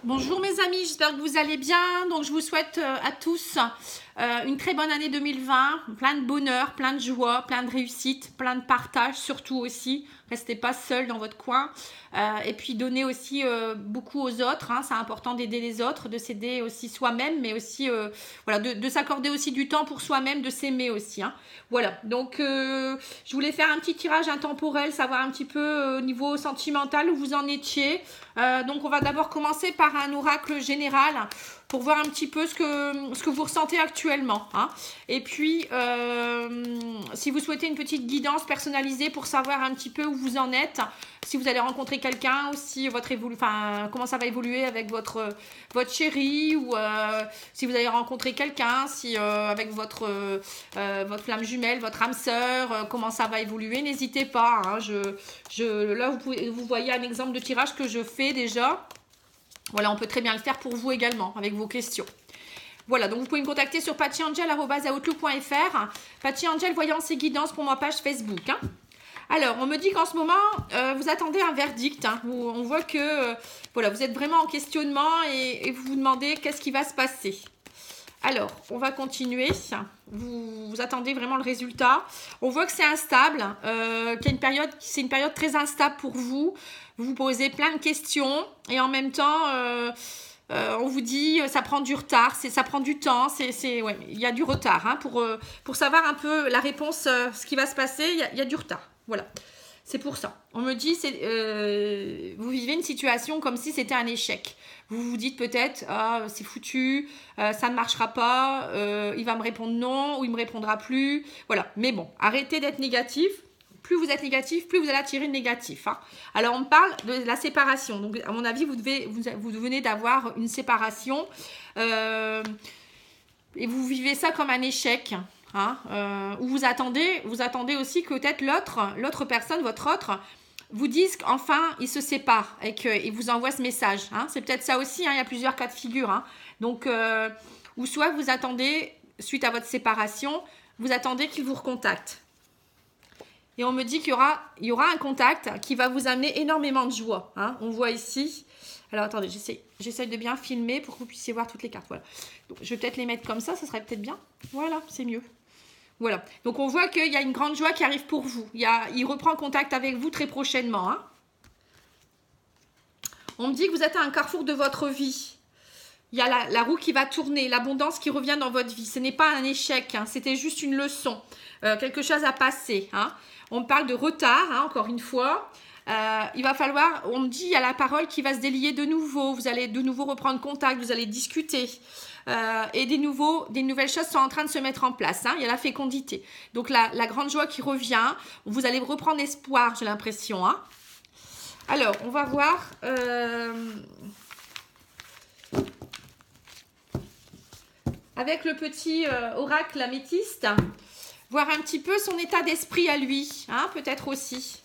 Bonjour mes amis, j'espère que vous allez bien. Donc je vous souhaite à tous une très bonne année 2020, plein de bonheur, plein de joie, plein de réussite, plein de partage surtout aussi. Restez pas seul dans votre coin et puis donnez aussi beaucoup aux autres. Hein. C'est important d'aider les autres, de s'aider aussi soi-même, mais aussi voilà, de s'accorder aussi du temps pour soi-même, de s'aimer aussi. Hein. Voilà, donc je voulais faire un petit tirage intemporel, savoir un petit peu au niveau sentimental où vous en étiez. Donc on va d'abord commencer par un oracle général pour voir un petit peu ce que vous ressentez actuellement. Hein. Et puis, si vous souhaitez une petite guidance personnalisée pour savoir un petit peu où vous en êtes, si vous allez rencontrer quelqu'un, ou si comment ça va évoluer avec votre chéri, ou si vous allez rencontrer quelqu'un, si avec votre flamme jumelle, votre âme sœur, comment ça va évoluer, n'hésitez pas. Hein, là, vous voyez un exemple de tirage que je fais déjà. Voilà, on peut très bien le faire pour vous également, avec vos questions. Voilà, donc vous pouvez me contacter sur pattyangel@outlook.fr. Patty Angel, voyance et guidance pour ma page Facebook. Hein. Alors, on me dit qu'en ce moment, vous attendez un verdict. Hein. On voit que voilà, vous êtes vraiment en questionnement et vous vous demandez qu'est-ce qui va se passer. Alors, on va continuer. Vous attendez vraiment le résultat. On voit que c'est instable, c'est une période très instable pour vous. Vous vous posez plein de questions et en même temps, on vous dit ça prend du retard, ça prend du temps. Ouais, il y a du retard. Hein, pour savoir un peu la réponse, ce qui va se passer, il y a du retard. Voilà. C'est pour ça. On me dit, vous vivez une situation comme si c'était un échec. Vous vous dites peut-être, ah, c'est foutu, ça ne marchera pas, il va me répondre non ou il ne me répondra plus. Voilà. Mais bon, arrêtez d'être négatif. Plus vous êtes négatif, plus vous allez attirer le négatif. Hein. Alors, on parle de la séparation. Donc, à mon avis, vous venez d'avoir une séparation et vous vivez ça comme un échec. Hein, où vous attendez aussi que peut-être l'autre personne, votre autre, vous dise qu'enfin il se sépare et qu'il vous envoie ce message. Hein. C'est peut-être ça aussi, hein, il y a plusieurs cas de figure. Hein. Donc, ou soit vous attendez, suite à votre séparation, vous attendez qu'il vous recontacte. Et on me dit qu'il y aura un contact qui va vous amener énormément de joie. Hein. On voit ici. Alors, attendez, j'essaie de bien filmer pour que vous puissiez voir toutes les cartes. Voilà. Donc, je vais peut-être les mettre comme ça serait peut-être bien. Voilà, c'est mieux. Voilà. Donc, on voit qu'il y a une grande joie qui arrive pour vous. Il reprend contact avec vous très prochainement. Hein. On me dit que vous êtes à un carrefour de votre vie. Il y a la roue qui va tourner, l'abondance qui revient dans votre vie. Ce n'est pas un échec, hein. C'était juste une leçon. Quelque chose à passer. Hein. On parle de retard, hein, encore une fois. Il va falloir, on me dit, il y a la parole qui va se délier de nouveau. Vous allez de nouveau reprendre contact, vous allez discuter. Et des nouvelles choses sont en train de se mettre en place. Hein. Il y a la fécondité. Donc, la grande joie qui revient. Vous allez reprendre espoir, j'ai l'impression. Hein. Alors, on va voir... avec le petit oracle améthyste, voir un petit peu son état d'esprit à lui, hein, peut-être aussi.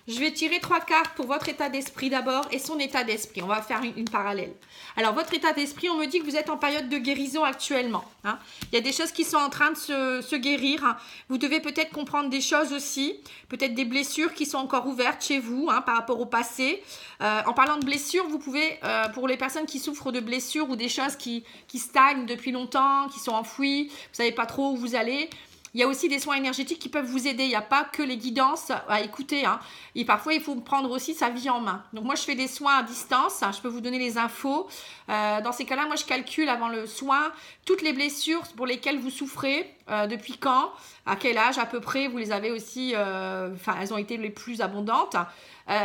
Je vais tirer 3 cartes pour votre état d'esprit d'abord et son état d'esprit. On va faire une parallèle. Alors, votre état d'esprit, on me dit que vous êtes en période de guérison actuellement. Hein. Il y a des choses qui sont en train de se guérir. Vous devez peut-être comprendre des choses aussi. Peut-être des blessures qui sont encore ouvertes chez vous hein, par rapport au passé. En parlant de blessures, vous pouvez, pour les personnes qui souffrent de blessures ou des choses qui stagnent depuis longtemps, qui sont enfouies, vous ne savez pas trop où vous allez... Il y a aussi des soins énergétiques qui peuvent vous aider. Il n'y a pas que les guidances à écouter. Hein. Et parfois, il faut prendre aussi sa vie en main. Donc, moi, je fais des soins à distance. Je peux vous donner les infos. Dans ces cas-là, moi, je calcule avant le soin toutes les blessures pour lesquelles vous souffrez. Depuis quand, à quel âge à peu près vous les avez aussi. Elles ont été les plus abondantes.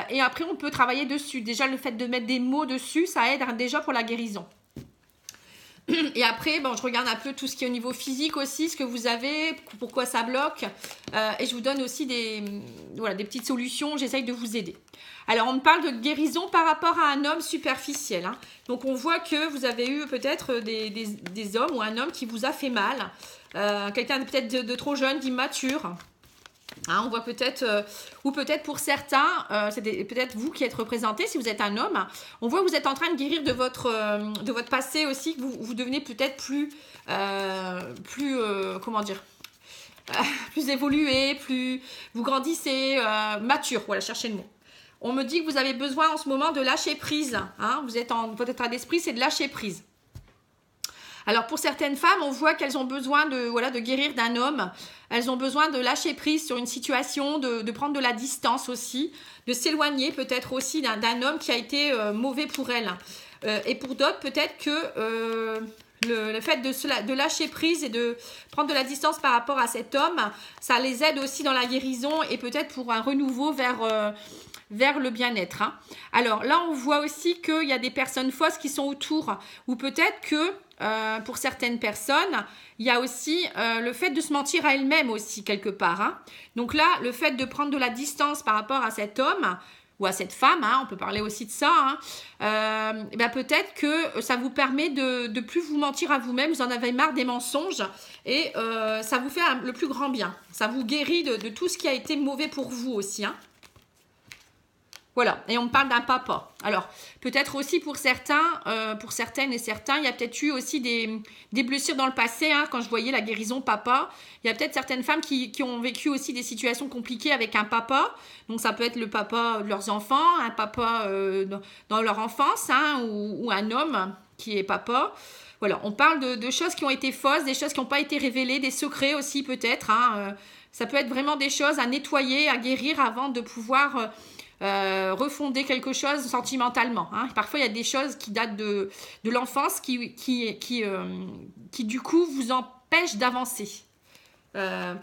Et après, on peut travailler dessus. Déjà, le fait de mettre des mots dessus, ça aide déjà pour la guérison. Et après, bon, je regarde un peu tout ce qui est au niveau physique aussi, ce que vous avez, pourquoi ça bloque. Et je vous donne aussi des petites solutions. J'essaye de vous aider. Alors, on me parle de guérison par rapport à un homme superficiel. Hein. Donc, on voit que vous avez eu peut-être des hommes ou un homme qui vous a fait mal. Quelqu'un peut-être de trop jeune, d'immature. Hein, on voit peut-être, ou peut-être pour certains, c'est peut-être vous qui êtes représenté, si vous êtes un homme, on voit que vous êtes en train de guérir de votre passé aussi, que vous devenez peut-être plus évolué, plus vous grandissez, mature, voilà, cherchez le mot. On me dit que vous avez besoin en ce moment de lâcher prise. Hein, vous êtes en votre état d'esprit, c'est de lâcher prise. Alors pour certaines femmes, on voit qu'elles ont besoin de guérir d'un homme. Elles ont besoin de lâcher prise sur une situation, de prendre de la distance aussi, de s'éloigner peut-être aussi d'un homme qui a été mauvais pour elles. Et pour d'autres, peut-être que le fait de lâcher prise et de prendre de la distance par rapport à cet homme, ça les aide aussi dans la guérison et peut-être pour un renouveau vers le bien-être. Hein. Alors là, on voit aussi qu'il y a des personnes fausses qui sont autour, ou peut-être que pour certaines personnes, il y a aussi le fait de se mentir à elle-même aussi quelque part. Hein. Donc là, le fait de prendre de la distance par rapport à cet homme ou à cette femme, hein, on peut parler aussi de ça, hein, peut-être que ça vous permet de ne plus vous mentir à vous-même, vous en avez marre des mensonges et ça vous fait le plus grand bien. Ça vous guérit de tout ce qui a été mauvais pour vous aussi. Hein. Voilà, et on me parle d'un papa. Alors, peut-être aussi pour certains, pour certaines et certains, il y a peut-être eu aussi des blessures dans le passé, hein, quand je voyais la guérison papa. Il y a peut-être certaines femmes qui ont vécu aussi des situations compliquées avec un papa. Donc, ça peut être le papa de leurs enfants, un papa dans leur enfance, hein, ou un homme qui est papa. Voilà, on parle de choses qui ont été fausses, des choses qui n'ont pas été révélées, des secrets aussi peut-être. Hein, ça peut être vraiment des choses à nettoyer, à guérir avant de pouvoir... refonder quelque chose sentimentalement. Hein. Parfois, il y a des choses qui datent de l'enfance qui du coup, vous empêchent d'avancer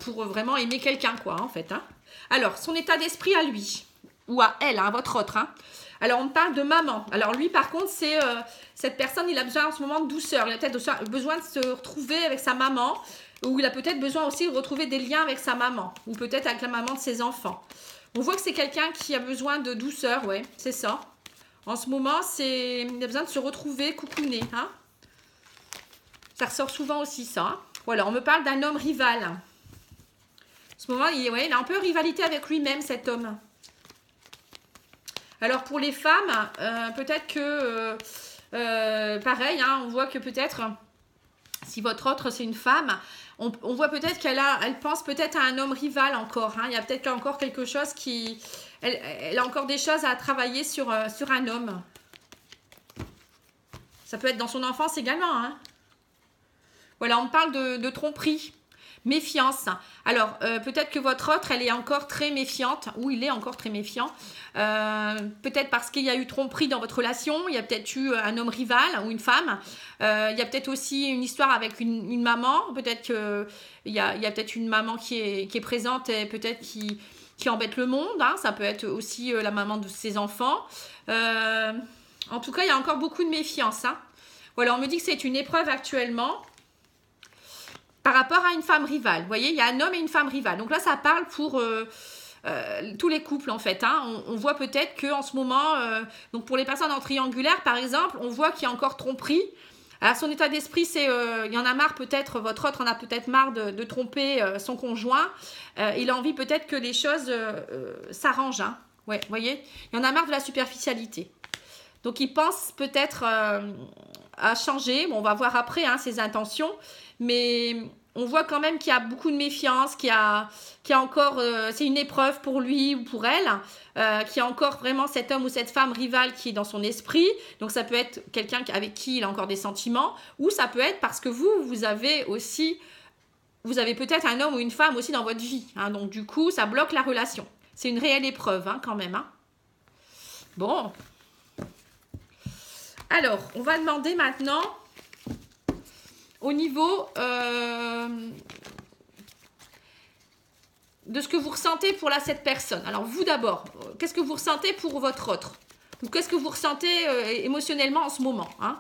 pour vraiment aimer quelqu'un, quoi, en fait. Hein. Alors, son état d'esprit à lui, ou à elle, à votre autre. Hein. Alors, on parle de maman. Alors, lui, par contre, c'est cette personne, il a besoin en ce moment de douceur. Il a peut-être besoin de se retrouver avec sa maman, ou il a peut-être besoin aussi de retrouver des liens avec sa maman, ou peut-être avec la maman de ses enfants. On voit que c'est quelqu'un qui a besoin de douceur, ouais, c'est ça. En ce moment, il a besoin de se retrouver, coucouner. Hein. Ça ressort souvent aussi, ça. Hein. Voilà, on me parle d'un homme rival. En ce moment, il a un peu rivalité avec lui-même, cet homme. Alors, pour les femmes, peut-être que, pareil, hein, on voit que peut-être, si votre autre, c'est une femme... On voit peut-être elle pense peut-être à un homme rival encore. Hein. Il y a peut-être encore quelque chose elle a encore des choses à travailler sur un homme. Ça peut être dans son enfance également. Hein. Voilà, on parle de tromperie, méfiance. Alors, peut-être que votre autre, elle est encore très méfiante, ou il est encore très méfiant. Peut-être parce qu'il y a eu tromperie dans votre relation, il y a peut-être eu un homme rival ou une femme. Il y a peut-être aussi une histoire avec une maman. Peut-être qu'il y a peut-être une maman qui est présente et peut-être qui embête le monde. Hein. Ça peut être aussi la maman de ses enfants. En tout cas, il y a encore beaucoup de méfiance. Hein. Voilà, on me dit que c'est une épreuve actuellement. Par rapport à une femme rivale, vous voyez, il y a un homme et une femme rivale. Donc là, ça parle pour tous les couples, en fait. Hein. On voit peut-être qu'en ce moment, donc pour les personnes en triangulaire, par exemple, on voit qu'il y a encore tromperie. Alors, son état d'esprit, c'est, il y en a marre peut-être, votre autre en a peut-être marre de tromper son conjoint. Il a envie peut-être que les choses s'arrangent. Hein. Ouais, vous voyez, il y en a marre de la superficialité. Donc, il pense peut-être à changer. Bon, on va voir après ses intentions. Mais on voit quand même qu'il y a beaucoup de méfiance, qu'il y a encore, c'est une épreuve pour lui ou pour elle, qu'il y a encore vraiment cet homme ou cette femme rivale qui est dans son esprit. Donc ça peut être quelqu'un avec qui il a encore des sentiments, ou ça peut être parce que vous avez peut-être un homme ou une femme aussi dans votre vie. Hein, donc du coup, ça bloque la relation. C'est une réelle épreuve quand même. Hein. Bon. Alors, on va demander maintenant... au niveau de ce que vous ressentez pour cette personne. Alors, vous d'abord, qu'est-ce que vous ressentez pour votre autre? Ou qu'est-ce que vous ressentez émotionnellement en ce moment? Hein?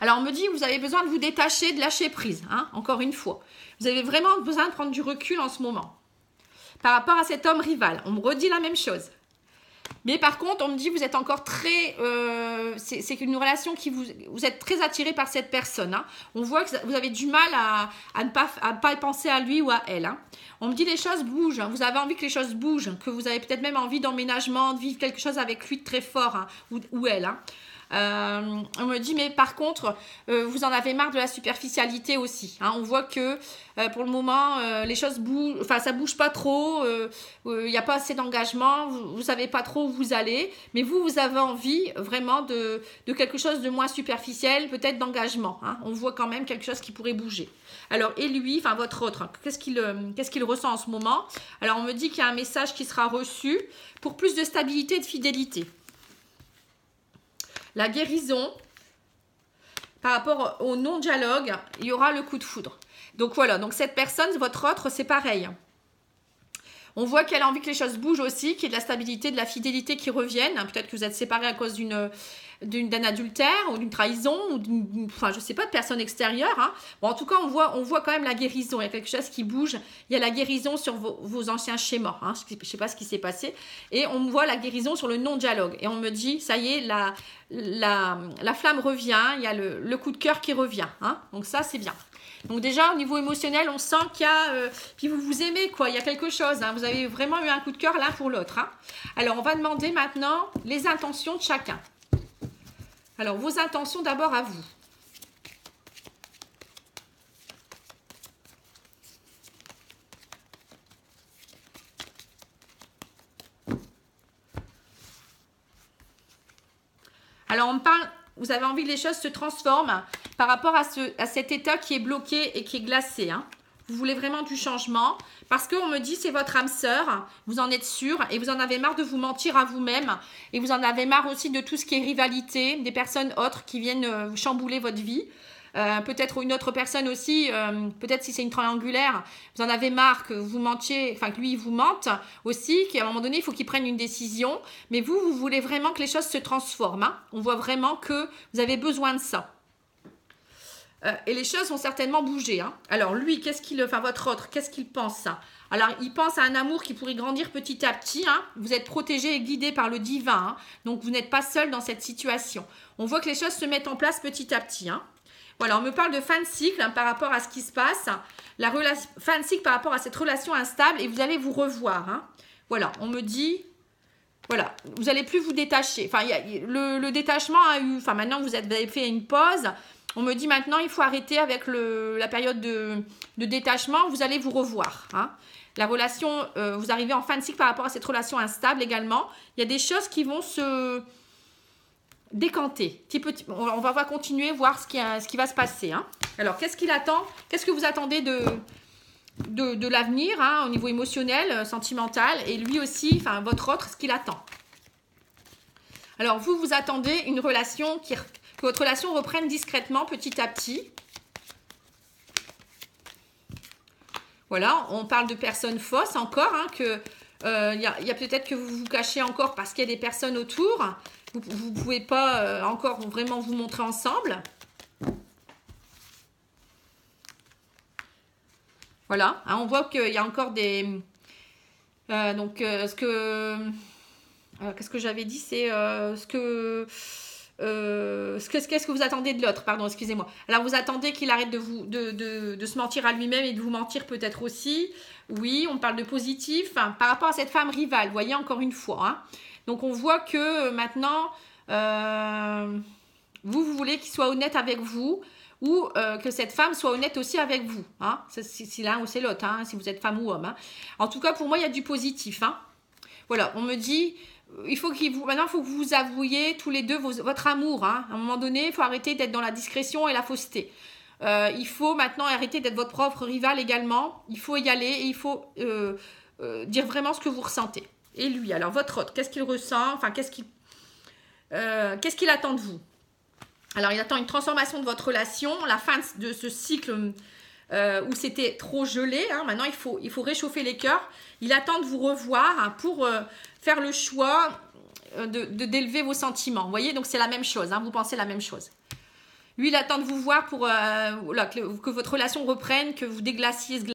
Alors, on me dit que vous avez besoin de vous détacher, de lâcher prise. Hein? Encore une fois. Vous avez vraiment besoin de prendre du recul en ce moment. Par rapport à cet homme rival, on me redit la même chose. Mais par contre, on me dit que vous êtes encore très... c'est une relation qui vous êtes très attiré par cette personne. Hein. On voit que vous avez du mal à ne pas penser à lui ou à elle. Hein. On me dit que les choses bougent. Vous avez envie que les choses bougent. Que vous avez peut-être même envie d'emménagement, de vivre quelque chose avec lui de très fort. Hein, ou elle. Hein. On me dit, mais par contre, vous en avez marre de la superficialité aussi. Hein. On voit que pour le moment, les choses bougent, enfin, ça bouge pas trop, il n'y a pas assez d'engagement, vous ne savez pas trop où vous allez, mais vous avez envie vraiment de quelque chose de moins superficiel, peut-être d'engagement. Hein. On voit quand même quelque chose qui pourrait bouger. Alors, et lui, enfin votre autre, hein, qu'est-ce qu'il ressent en ce moment? Alors, on me dit qu'il y a un message qui sera reçu pour plus de stabilité et de fidélité. La guérison, par rapport au non-dialogue, il y aura le coup de foudre. Donc voilà, donc cette personne, votre autre, c'est pareil. On voit qu'elle a envie que les choses bougent aussi, qu'il y ait de la stabilité, de la fidélité qui reviennent. Peut-être que vous êtes séparés à cause d'un adultère ou d'une trahison, ou enfin, je sais pas, de personne extérieure. Hein. Bon, en tout cas, on voit quand même la guérison. Il y a quelque chose qui bouge. Il y a la guérison sur vos anciens schémas. Hein. Je ne sais pas ce qui s'est passé. Et on voit la guérison sur le non-dialogue. Et on me dit, ça y est, la flamme revient. Il y a le coup de cœur qui revient. Hein. Donc ça, c'est bien. Donc déjà, au niveau émotionnel, on sent qu'il y a... puis vous vous aimez, quoi. Il y a quelque chose. Hein. Vous avez vraiment eu un coup de cœur l'un pour l'autre. Hein. Alors, on va demander maintenant les intentions de chacun. Alors, vos intentions d'abord à vous. Alors, on parle... Vous avez envie que les choses se transforment par rapport à cet état qui est bloqué et qui est glacé. Hein. Vous voulez vraiment du changement parce qu'on me dit c'est votre âme sœur, vous en êtes sûr et vous en avez marre de vous mentir à vous-même et vous en avez marre aussi de tout ce qui est rivalité, des personnes autres qui viennent chambouler votre vie. Peut-être une autre personne aussi, peut-être si c'est une triangulaire, vous en avez marre que vous mentiez, enfin que lui il vous mente aussi, qu'à un moment donné il faut qu'il prenne une décision, mais vous voulez vraiment que les choses se transforment. Hein. On voit vraiment que vous avez besoin de ça. Et les choses vont certainement bouger. Hein. Alors lui, votre autre, qu'est-ce qu'il pense ça? Alors il pense à un amour qui pourrait grandir petit à petit. Hein. Vous êtes protégé et guidé par le divin, hein. Donc vous n'êtes pas seul dans cette situation. On voit que les choses se mettent en place petit à petit. Hein. Voilà, on me parle de fin de cycle hein, par rapport à ce qui se passe. Fin de cycle par rapport à cette relation instable et vous allez vous revoir. Hein. Voilà, on me dit, voilà, vous n'allez plus vous détacher. Enfin, le détachement a eu, enfin maintenant vous avez fait une pause. On me dit maintenant il faut arrêter avec la période de détachement. Vous allez vous revoir. Hein. La relation, vous arrivez en fin de cycle par rapport à cette relation instable également. Il y a des choses qui vont se... décanter. On va continuer, voir ce qui va se passer. Hein. Alors, qu'est-ce qu'il attend? Qu'est-ce que vous attendez de l'avenir hein, au niveau émotionnel, sentimental? Et lui aussi, enfin, votre autre, ce qu'il attend. Alors, vous attendez une relation, que votre relation reprenne discrètement, petit à petit. Voilà, on parle de personnes fausses encore, hein, que y a peut-être que vous vous cachez encore parce qu'il y a des personnes autour. Vous ne pouvez pas encore vraiment vous montrer ensemble. Voilà, hein, on voit qu'il y a encore des... qu'est-ce que j'avais dit? C'est qu'est-ce que vous attendez de l'autre? Pardon, excusez-moi. Alors, vous attendez qu'il arrête de se mentir à lui-même et de vous mentir peut-être aussi. Oui, on parle de positif. Hein, par rapport à cette femme rivale, vous voyez, encore une fois. Hein. Donc, on voit que maintenant, vous voulez qu'il soit honnête avec vous ou que cette femme soit honnête aussi avec vous. Hein. C'est l'un ou c'est l'autre, hein, si vous êtes femme ou homme. Hein. En tout cas, pour moi, il y a du positif. Hein. Voilà, on me dit... Maintenant, il faut que vous vous avouiez tous les deux votre amour. Hein. À un moment donné, il faut arrêter d'être dans la discrétion et la fausseté. Il faut maintenant arrêter d'être votre propre rival également. Il faut y aller et il faut dire vraiment ce que vous ressentez. Et lui, alors votre autre, qu'est-ce qu'il ressent? Enfin, qu'est-ce qu'il attend de vous? Alors, il attend une transformation de votre relation, la fin de ce cycle où c'était trop gelé. Hein. Maintenant, il faut réchauffer les cœurs. Il attend de vous revoir hein, pour faire le choix d'élever vos sentiments. Vous voyez, donc c'est la même chose. Hein, vous pensez la même chose. Lui, il attend de vous voir pour que votre relation reprenne, que vous déglaciez ce